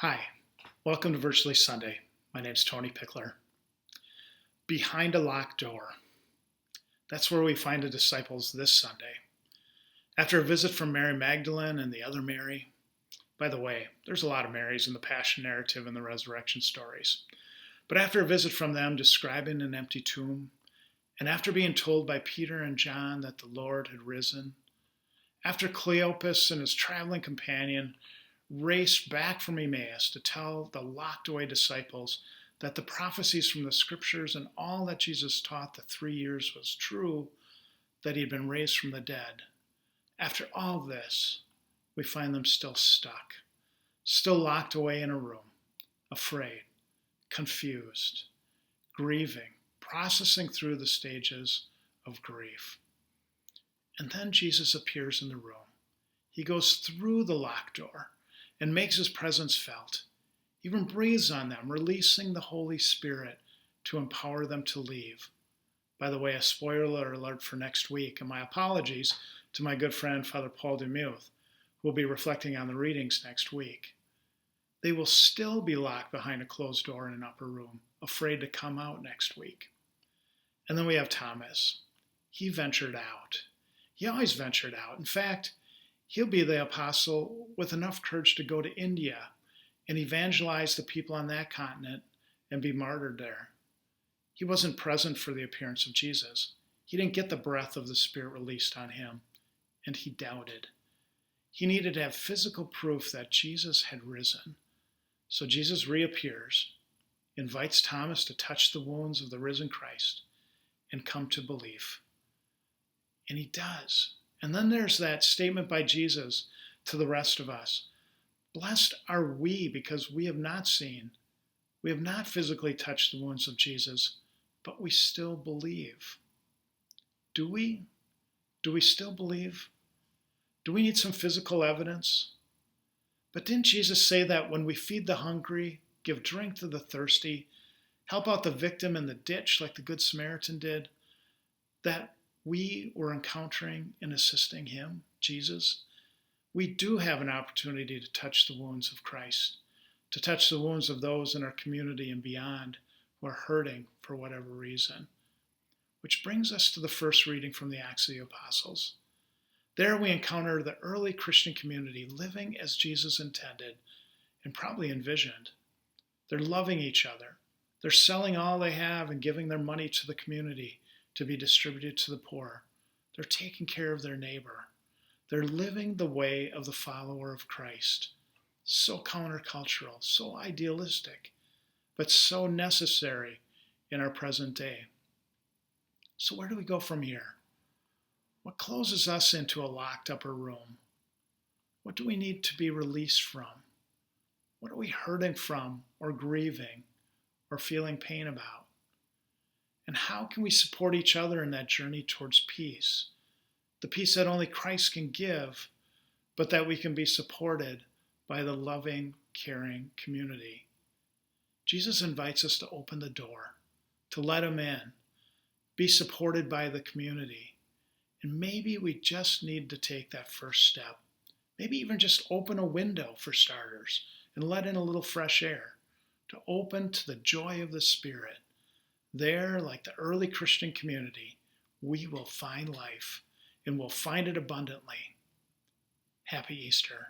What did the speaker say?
Hi, welcome to Virtually Sunday. My name's Tony Pickler. Behind a locked door. That's where we find the disciples this Sunday. After a visit from Mary Magdalene and the other Mary, by the way, there's a lot of Marys in the Passion narrative and the resurrection stories. But after a visit from them describing an empty tomb, and after being told by Peter and John that the Lord had risen, after Cleopas and his traveling companion raced back from Emmaus to tell the locked away disciples that the prophecies from the scriptures and all that Jesus taught the 3 years was true, that he had been raised from the dead. After all this, we find them still stuck, still locked away in a room, afraid, confused, grieving, processing through the stages of grief. And then Jesus appears in the room. He goes through the locked door and makes his presence felt. He even breathes on them, releasing the Holy Spirit to empower them to leave. By the way, a spoiler alert for next week, and my apologies to my good friend Father Paul Demuth, who will be reflecting on the readings next week. They will still be locked behind a closed door in an upper room, afraid to come out next week. And then we have Thomas. He ventured out. He always ventured out. In fact, he'll be the apostle with enough courage to go to India and evangelize the people on that continent and be martyred there. He wasn't present for the appearance of Jesus. He didn't get the breath of the Spirit released on him, and he doubted. He needed to have physical proof that Jesus had risen. So Jesus reappears, invites Thomas to touch the wounds of the risen Christ and come to belief. And he does. And then there's that statement by Jesus to the rest of us. Blessed are we because we have not seen, we have not physically touched the wounds of Jesus, but we still believe. Do we? Do we still believe? Do we need some physical evidence? But didn't Jesus say that when we feed the hungry, give drink to the thirsty, help out the victim in the ditch like the Good Samaritan did, that we were encountering and assisting him, Jesus? We do have an opportunity to touch the wounds of Christ, to touch the wounds of those in our community and beyond who are hurting for whatever reason. Which brings us to the first reading from the Acts of the Apostles. There we encounter the early Christian community living as Jesus intended and probably envisioned. They're loving each other. They're selling all they have and giving their money to the community to be distributed to the poor. They're taking care of their neighbor. They're living the way of the follower of Christ. So countercultural, so idealistic, but so necessary in our present day. So where do we go from here? What closes us into a locked upper room? What do we need to be released from? What are we hurting from or grieving or feeling pain about? And how can we support each other in that journey towards peace? The peace that only Christ can give, but that we can be supported by the loving, caring community. Jesus invites us to open the door, to let him in, be supported by the community. And maybe we just need to take that first step. Maybe even just open a window for starters and let in a little fresh air, to open to the joy of the Spirit. There, like the early Christian community, we will find life and we'll find it abundantly. Happy Easter.